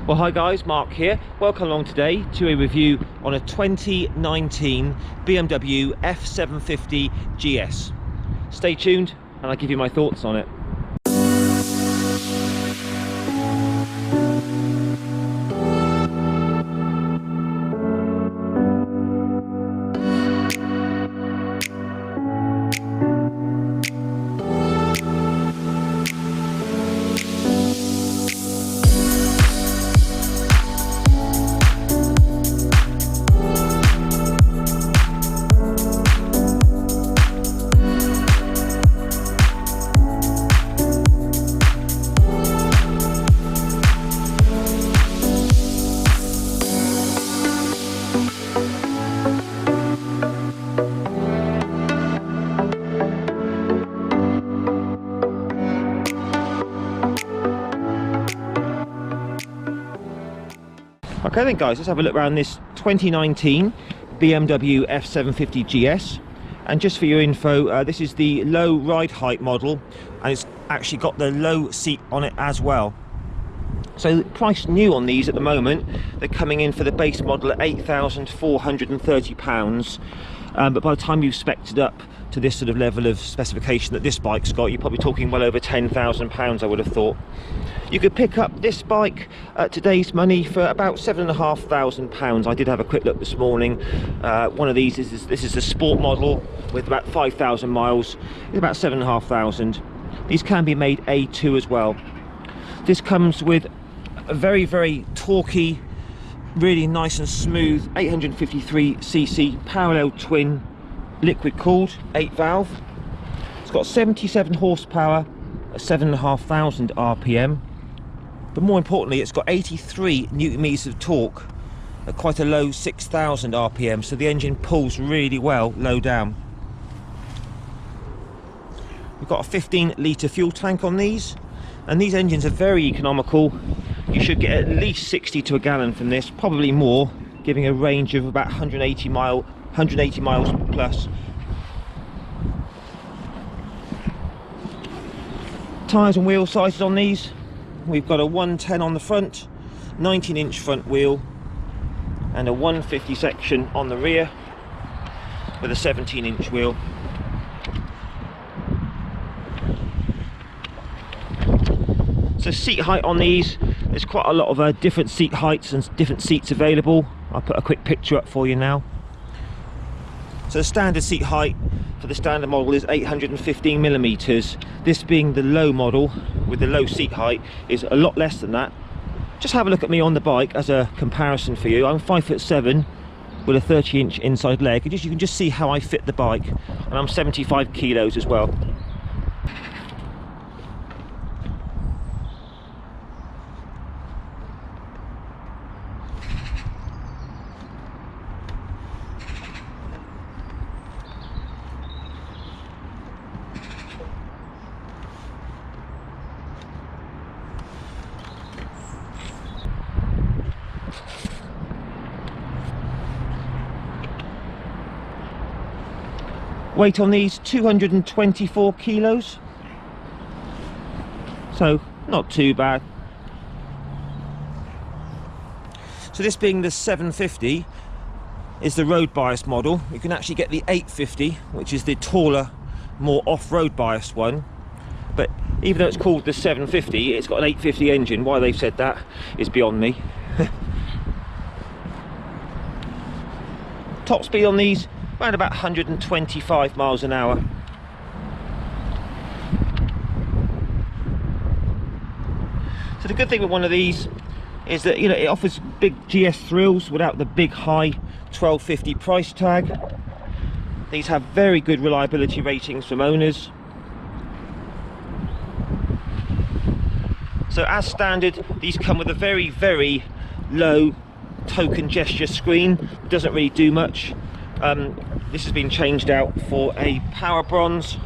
Well, hi guys, Mark here. Welcome along today to a review on a 2019 BMW F750Gs. Stay tuned and I'll give you my thoughts on it. Okay then guys, let's have a look around this 2019 BMW F750Gs. And just for your info, this is the low ride height model, and it's actually got the low seat on it as well. So the price new on these at the moment, they're coming in for the base model at £8,430. But by the time you've spec'd it up to this sort of level of specification that this bike's got, you're probably talking well over £10,000, I would have thought. You could pick up this bike at today's money for about £7,500. I did have a quick look this morning. One of these this is a sport model with about 5,000 miles. It's about £7,500. These can be made A2 as well. This comes with a very, very torquey, really nice and smooth 853cc parallel twin liquid cooled 8 valve. It's got 77 horsepower at 7,500 RPM, but more importantly it's got 83 newton meters of torque at quite a low 6,000 RPM, so the engine pulls really well low down. We've got a 15 litre fuel tank on these, and these engines are very economical. You should get at least 60 to a gallon from this, probably more, giving a range of about 180 miles plus. Tyres and wheel sizes on these, we've got a 110 on the front, 19-inch front wheel, and a 150 section on the rear with a 17-inch wheel. So seat height on these, there's quite a lot of different seat heights and different seats available. I'll put a quick picture up for you now. So the standard seat height for the standard model is 815 millimeters. This being the low model with the low seat height is a lot less than that. Just have a look at me on the bike as a comparison for you. I'm 5'7" with a 30-inch inside leg, and you can just see how I fit the bike, and I'm 75 kilos as well. Weight on these 224 kilos, so not too bad. So this being the 750 is the road bias model. You can actually get the 850, which is the taller, more off-road biased one, but even though it's called the 750, it's got an 850 engine. Why they've said that is beyond me. Top speed on these around about 125 miles an hour. So the good thing with one of these is that, you know, it offers big GS thrills without the big high 1250 price tag. These have very good reliability ratings from owners. So as standard, these come with a very, very low token gesture screen. It doesn't really do much. This has been changed out for a power bronze.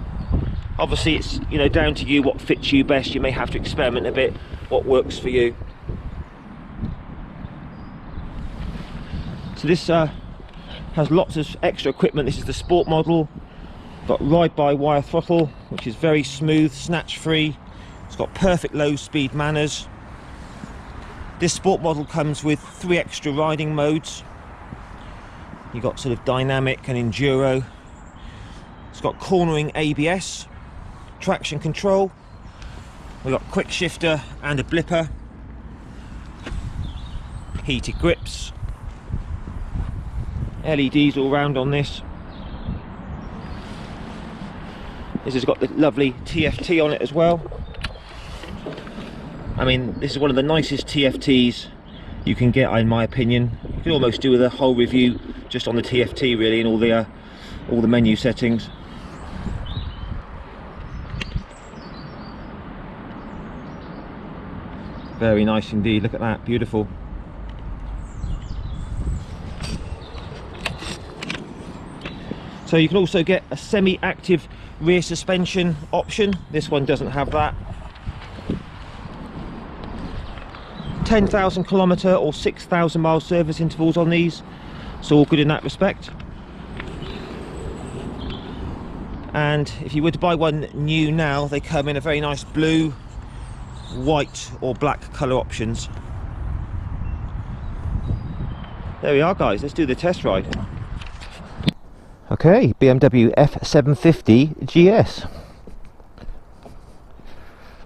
Obviously it's, you know, down to you what fits you best. You may have to experiment a bit what works for you. So this has lots of extra equipment. This is the sport model. Got ride-by-wire throttle, which is very smooth, snatch free. It's got perfect low speed manners. This sport model comes with 3 extra riding modes. You've got sort of dynamic and enduro. It's got cornering ABS, traction control. We've got quick shifter and a blipper. Heated grips. LEDs all round on this. This has got the lovely TFT on it as well. I mean, this is one of the nicest TFTs you can get, in my opinion. You can almost do the whole review just on the TFT, really, and all the menu settings. Very nice indeed. Look at that, beautiful. So you can also get a semi-active rear suspension option. This one doesn't have that. 10,000 kilometre or 6,000 mile service intervals on these, so all good in that respect. And if you were to buy one new now, they come in a very nice blue, white or black colour options. There we are, guys, let's do the test ride. Okay, BMW F750Gs.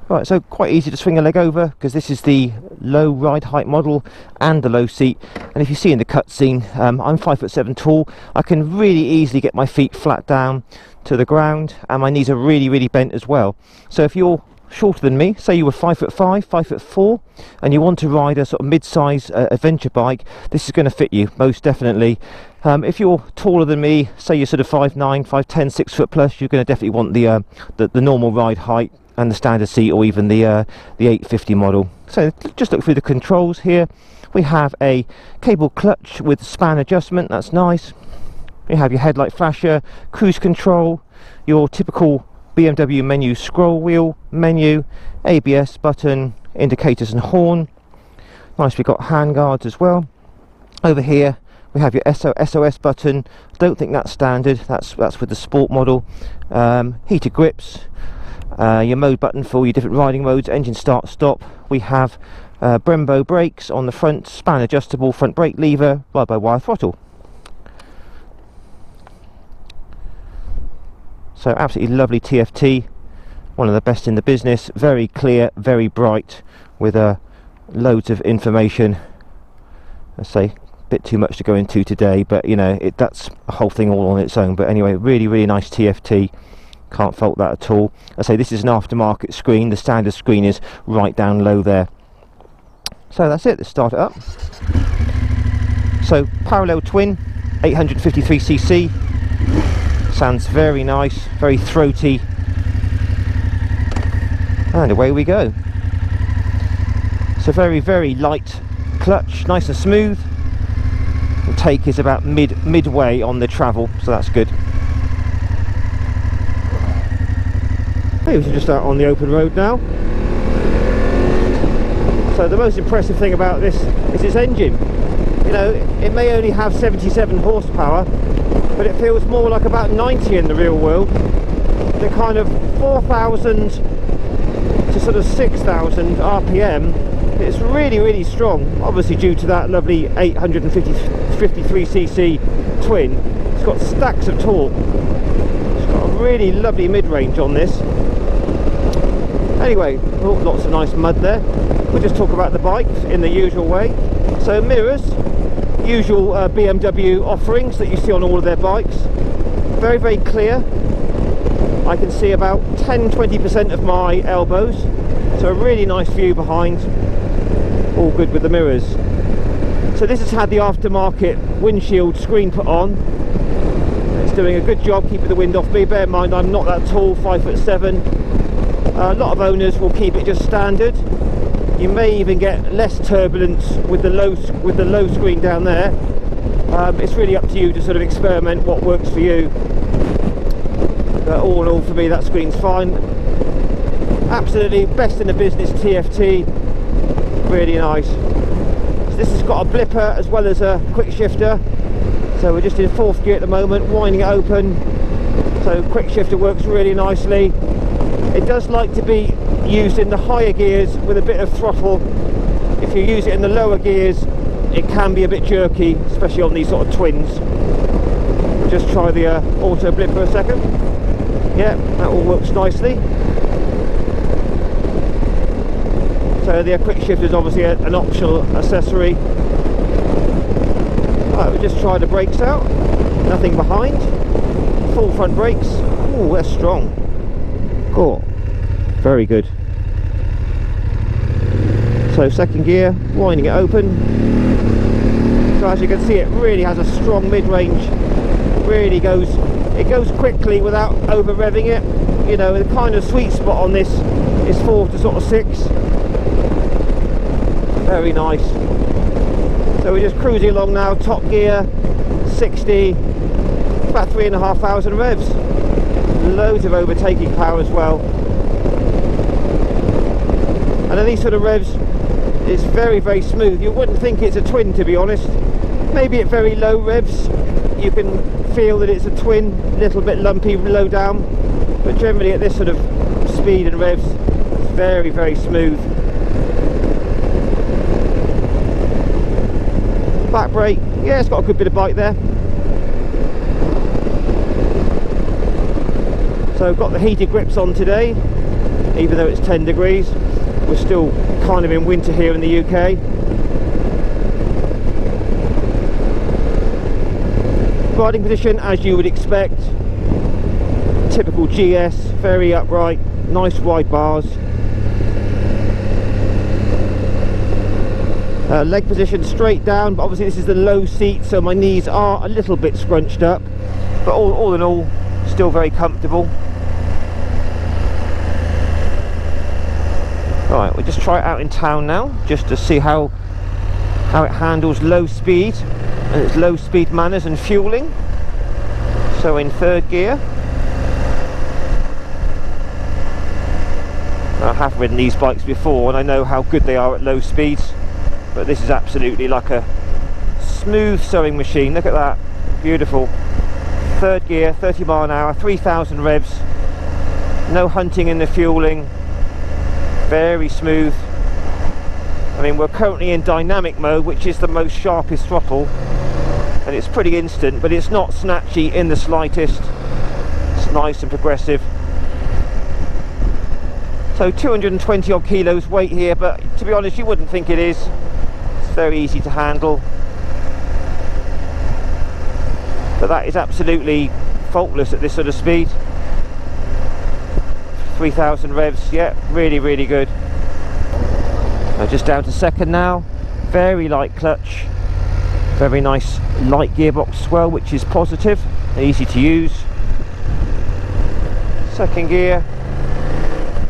Right, so quite easy to swing a leg over because this is the low ride height model and the low seat. And if you see in the cutscene, I'm 5'7" tall. I can really easily get my feet flat down to the ground, and my knees are really bent as well. So if you're shorter than me, say you were 5'5", 5'4", and you want to ride a sort of mid-size adventure bike, this is going to fit you most definitely. If you're taller than me, say you're sort of 5'9", 5'10", 6 foot plus, you're going to definitely want the normal ride height and the standard seat, or even the 850 model. So just look through the controls here. We have a cable clutch with span adjustment, that's nice. You have your headlight flasher, cruise control, your typical BMW menu scroll wheel, menu, ABS button, indicators and horn. Nice, we've got hand guards as well. Over here we have your SOS button. Don't think that's standard, that's with the sport model. Heated grips, your mode button for your different riding modes, engine start stop. We have Brembo brakes on the front, span adjustable front brake lever, ride-by-wire throttle. So absolutely lovely TFT, one of the best in the business. Very clear, very bright, with loads of information. I say a bit too much to go into today, but you know, that's a whole thing all on its own. But anyway, really nice TFT. Can't fault that at all. I say this is an aftermarket screen. The standard screen is right down low there. So that's it. Let's start it up. So parallel twin, 853cc. Sounds very nice, very throaty, and away we go. So very light clutch, nice and smooth. The take is about midway on the travel, so that's good. Hey, we're just out on the open road now. So the most impressive thing about this is its engine. You know, it may only have 77 horsepower, but it feels more like about 90 in the real world. The kind of 4,000 to sort of 6,000 RPM, it's really strong, obviously due to that lovely 853cc twin. It's got stacks of torque. It's got a really lovely mid-range on this. Anyway, oh, lots of nice mud there. We'll just talk about the bike in the usual way. So mirrors, usual BMW offerings that you see on all of their bikes. Very clear. I can see about 10-20% of my elbows, so a really nice view behind. All good with the mirrors. So this has had the aftermarket windshield screen put on. It's doing a good job keeping the wind off me. Bear in mind I'm not that tall, 5'7". A lot of owners will keep it just standard. You may even get less turbulence with the low screen down there. It's really up to you to sort of experiment what works for you. But all in all, for me, that screen's fine. Absolutely best in the business TFT. Really nice. So this has got a blipper as well as a quick shifter. So we're just in 4th gear at the moment, winding it open. So quick shifter works really nicely. It does like to be used in the higher gears with a bit of throttle, if you use it in the lower gears, it can be a bit jerky, especially on these sort of twins. Just try the auto blip for a second. Yeah, that all works nicely. So the quick shift is obviously an optional accessory. Right, we'll just try the brakes out. Nothing behind. Full front brakes. Oh, they're strong. Cool. Very good. So second gear, winding it open. So as you can see, it really has a strong mid-range. Really goes, it goes quickly without over revving it. You know, the kind of sweet spot on this is 4 to sort of 6. Very nice. So we're just cruising along now, top gear, 60, about 3,500 revs. Loads of overtaking power as well. And at these sort of revs, it's very, very smooth. You wouldn't think it's a twin, to be honest. Maybe at very low revs, you can feel that it's a twin, a little bit lumpy low down. But generally at this sort of speed and revs, it's very, very smooth. Back brake, yeah, it's got a good bit of bite there. So got the heated grips on today, even though it's 10 degrees. We're still kind of in winter here in the UK. Riding position as you would expect. Typical GS, very upright, nice wide bars. Leg position straight down, but obviously this is the low seat, so my knees are a little bit scrunched up, but all in all, still very comfortable. Right, we'll just try it out in town now, just to see how it handles low speed and its low speed manners and fueling. So in third gear, I have ridden these bikes before and I know how good they are at low speeds. But this is absolutely like a smooth sewing machine. Look at that, beautiful. Third gear, 30 mile an hour, 3,000 revs. No hunting in the fueling. Very smooth. I mean, we're currently in dynamic mode, which is the most sharpest throttle, and it's pretty instant, but it's not snatchy in the slightest. It's nice and progressive. So 220 odd kilos weight here, but to be honest, you wouldn't think it is. Very easy to handle, but that is absolutely faultless at this sort of speed. 3,000 revs, yeah, really, really good. Just down to second now. Very light clutch, very nice light gearbox swell, which is positive, easy to use. Second gear,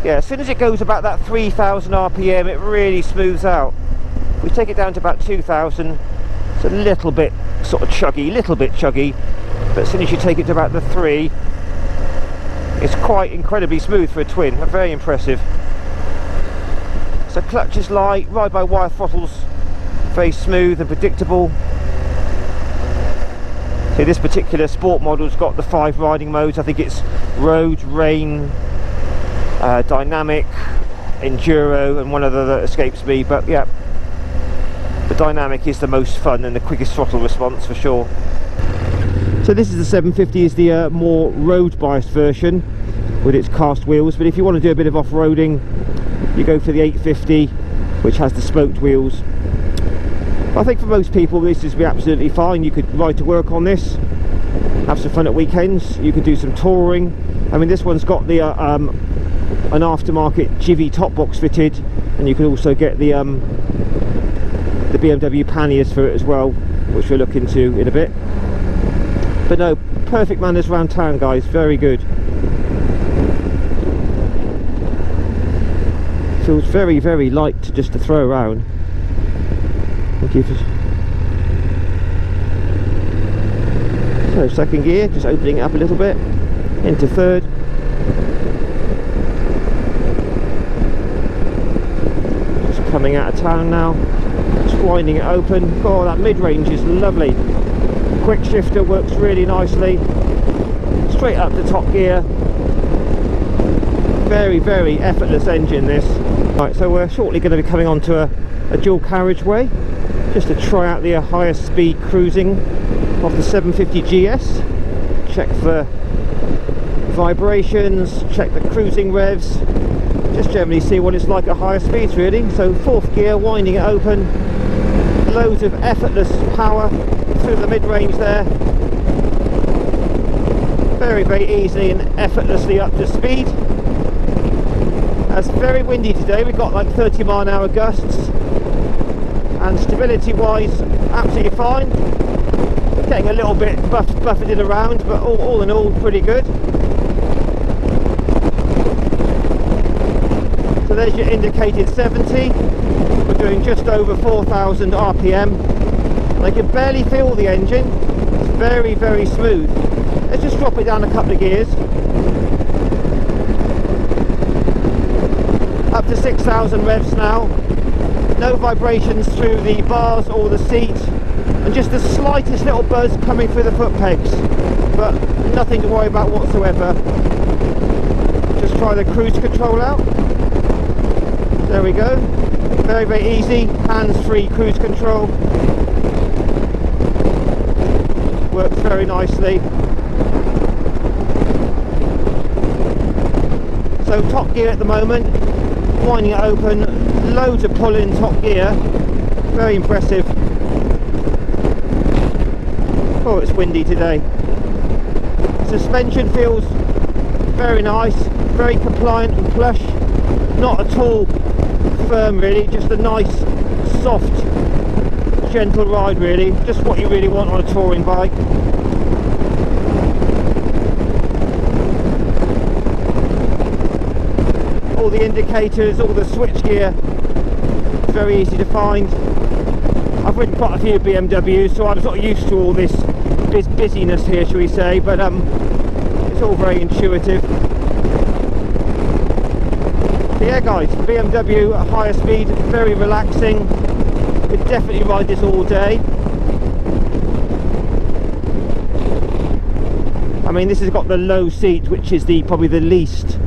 yeah, as soon as it goes about that 3,000 RPM, it really smooths out. We take it down to about 2,000, it's a little bit sort of chuggy, but as soon as you take it to about the 3, it's quite incredibly smooth for a twin. Very impressive. So clutch is light, ride-by-wire throttles very smooth and predictable. So this particular sport model's got the 5 riding modes. I think it's road, rain, dynamic, enduro, and one other that escapes me, but yeah. The dynamic is the most fun and the quickest throttle response for sure. So this is the 750, is the more road biased version with its cast wheels, but if you want to do a bit of off-roading, you go for the 850, which has the spoked wheels. I think for most people this is be absolutely fine. You could ride to work on this, have some fun at weekends, you could do some touring. I mean, this one's got the an aftermarket Jivvy top box fitted, and you can also get the BMW panniers for it as well, which we'll look into in a bit. But no, perfect manners around town, guys, very good. Feels very, very light just to throw around. Thank you for... So second gear, just opening it up a little bit, into third. Just coming out of town now. Winding it open. Oh, that mid-range is lovely. Quick shifter works really nicely. Straight up to top gear. Very, very effortless engine this. Right, so we're shortly going to be coming on to a dual carriageway, just to try out the higher speed cruising of the 750GS. Check for vibrations, check the cruising revs, just generally see what it's like at higher speeds really. So 4th gear, winding it open, loads of effortless power through the mid-range there, very easily and effortlessly up to speed. It's very windy today, we've got like 30-mile-an-hour gusts, and stability wise absolutely fine, getting a little bit buffeted around, but all in all pretty good. So there's your indicated 70, we're doing just over 4,000 RPM. I can barely feel the engine, it's very smooth. Let's just drop it down a couple of gears. Up to 6,000 revs now. No vibrations through the bars or the seat, and just the slightest little buzz coming through the foot pegs, but nothing to worry about whatsoever. Just try the cruise control out. There we go. Very easy, hands-free cruise control. Works very nicely. So top gear at the moment, winding it open, loads of pull in top gear, very impressive. Oh, it's windy today. Suspension feels very nice, very compliant and plush, not at all firm really, just a nice soft gentle ride really, just what you really want on a touring bike. All the indicators, all the switch gear, very easy to find. I've ridden quite a few BMWs, so I'm sort of used to all this busyness here, shall we say, but it's all very intuitive. So yeah guys, BMW at higher speed, very relaxing. Could definitely ride this all day. I mean, this has got the low seat, which is probably the least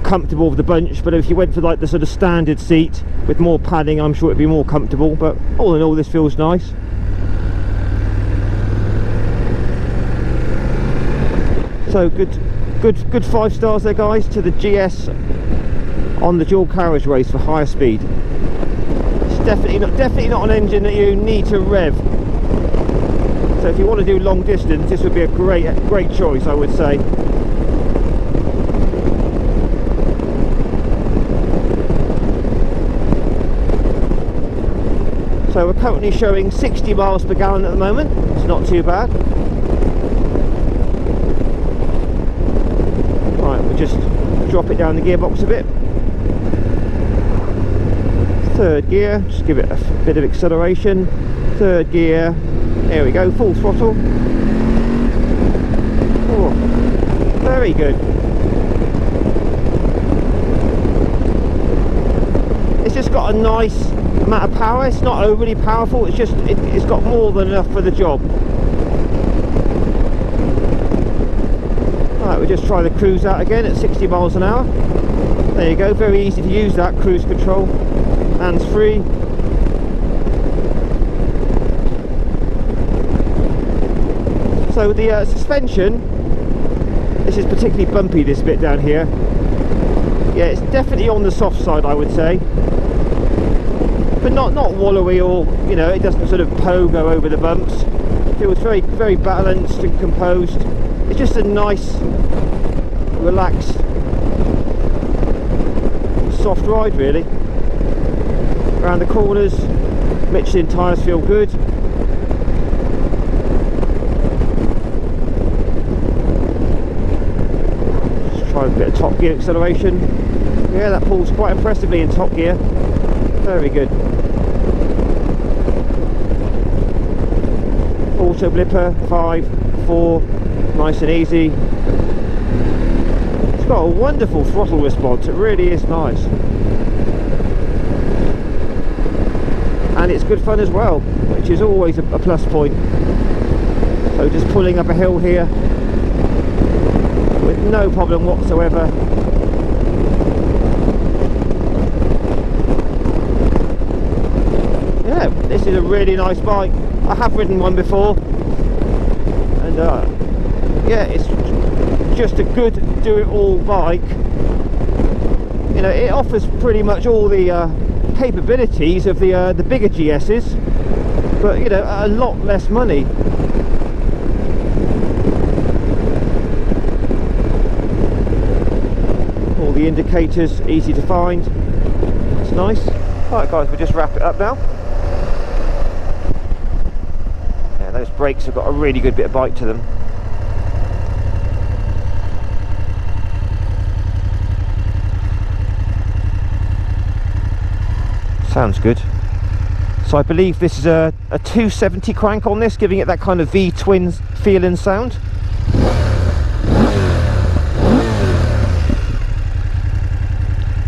comfortable of the bunch, but if you went for like the sort of standard seat with more padding, I'm sure it'd be more comfortable, but all in all this feels nice. So good 5 stars there guys to the GS on the dual carriageways for higher speed. It's definitely not an engine that you need to rev, so if you want to do long distance this would be a great choice, I would say. So we're currently showing 60 miles per gallon at the moment, it's not too bad. Right, we'll just drop it down the gearbox a bit. 3rd gear, just give it a bit of acceleration. 3rd gear, there we go, full throttle. Oh, very good. It's just got a nice amount of power, it's not overly powerful, it's just it's got more than enough for the job. Alright, we'll just try the cruise out again at 60 miles an hour. There you go, very easy to use that cruise control, hands free. So the suspension, this is particularly bumpy, this bit down here. Yeah, it's definitely on the soft side, I would say, but not wallowy, or you know, it doesn't sort of pogo over the bumps. It feels very balanced and composed. It's just a nice relaxed soft ride really. Around the corners, Michelin tyres feel good. Just try a bit of top gear acceleration. Yeah, that pulls quite impressively in top gear. Very good. Auto blipper, 5, 4, nice and easy. It's got a wonderful throttle response, it really is nice. And it's good fun as well, which is always a plus point. So just pulling up a hill here with no problem whatsoever. is a really nice bike. I have ridden one before, and yeah, it's just a good do-it-all bike. You know, it offers pretty much all the capabilities of the bigger GS's, but you know, a lot less money. All the indicators easy to find. It's nice. Alright guys, we'll just wrap it up now. Yeah, those brakes have got a really good bit of bite to them. Sounds good. So I believe this is a 270 crank on this, giving it that kind of V-twin feeling sound.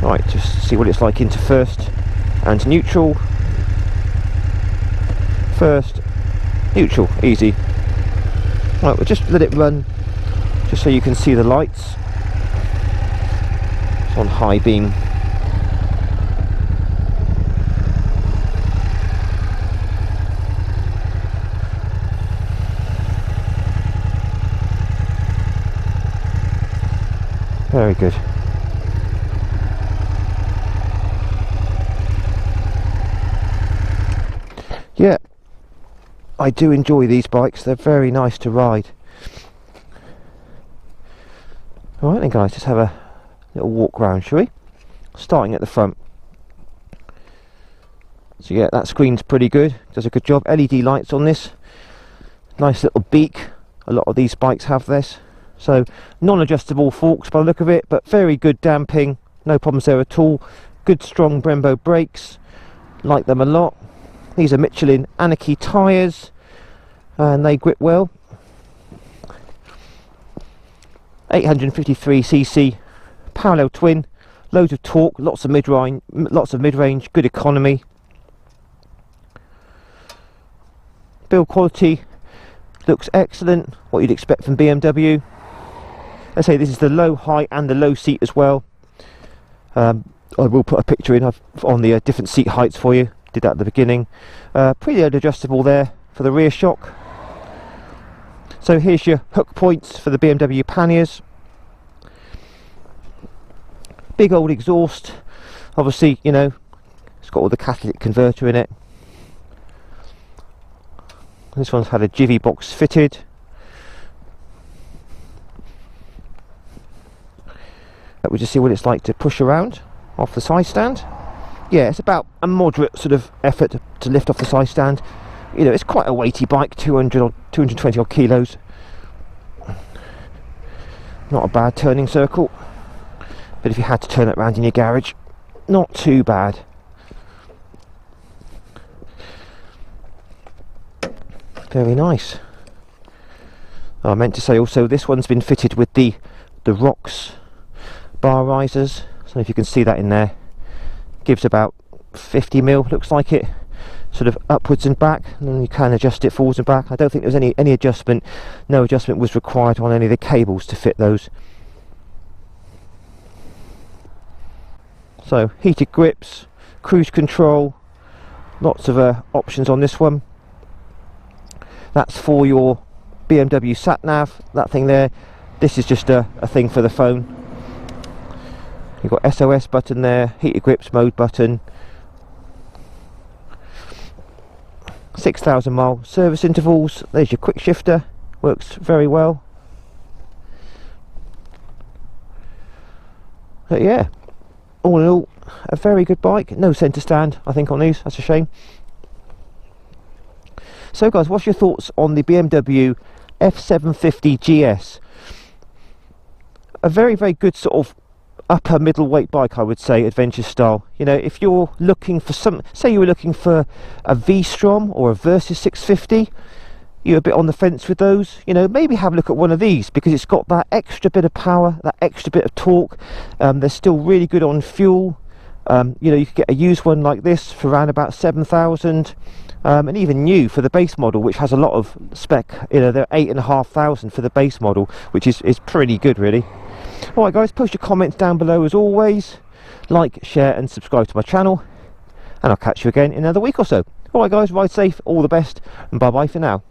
Right, just see what it's like into first and neutral. First, neutral, easy. Right, we'll just let it run, just so you can see the lights. It's on high beam. Very good. Yeah, I do enjoy these bikes. They're very nice to ride. Alright then guys, just have a little walk round, shall we? Starting at the front. So yeah, that screen's pretty good. Does a good job. LED lights on this. Nice little beak. A lot of these bikes have this. So non-adjustable forks by the look of it, but very good damping. No problems there at all. Good strong Brembo brakes. Like them a lot. These are Michelin Anarchy tyres, and they grip well. 853cc parallel twin, loads of torque, lots of mid-range, good economy. Build quality looks excellent, what you'd expect from BMW. I say this is the low height and the low seat as well. I will put a picture in on the different seat heights for you. Did that at the beginning. Preload adjustable there for the rear shock. So here's your hook points for the BMW panniers. Big old exhaust. Obviously, you know, it's got all the catalytic converter in it. This one's had a jivvy box fitted. We'll just see what it's like to push around off the side stand. Yeah, it's about a moderate sort of effort to lift off the side stand. You know, it's quite a weighty bike, 200 or 220 odd kilos. Not a bad turning circle, but if you had to turn it around in your garage, not too bad. Very nice. Oh, I meant to say also, this one's been fitted with the rocks bar risers. So if you can see that in there. Gives about 50mm, looks like it, sort of upwards and back, and then you can adjust it forwards and back. I don't think there was any adjustment. No adjustment was required on any of the cables to fit those. So heated grips, cruise control, lots of options on this one. That's for your BMW sat nav, that thing there. This is just a thing for the phone. You've got SOS button there, heated grips mode button. 6,000 mile service intervals. There's your quick shifter, works very well. But yeah, all in all, a very good bike. No centre stand, I think, on these. That's a shame. So guys, what's your thoughts on the BMW F750Gs? A very, very good sort of upper middleweight bike, I would say, adventure style. You know, if you're looking for some, say you were looking for a V-Strom or a Versys 650, you're a bit on the fence with those, you know, maybe have a look at one of these, because it's got that extra bit of power, that extra bit of torque. They're still really good on fuel. You know, you could get a used one like this for around about 7,000, and even new for the base model, which has a lot of spec. You know, they're 8,500 for the base model, which is pretty good, really. Alright guys, post your comments down below as always. Like, share and subscribe to my channel, and I'll catch you again in another week or so. Alright guys, ride safe, all the best, and bye bye for now.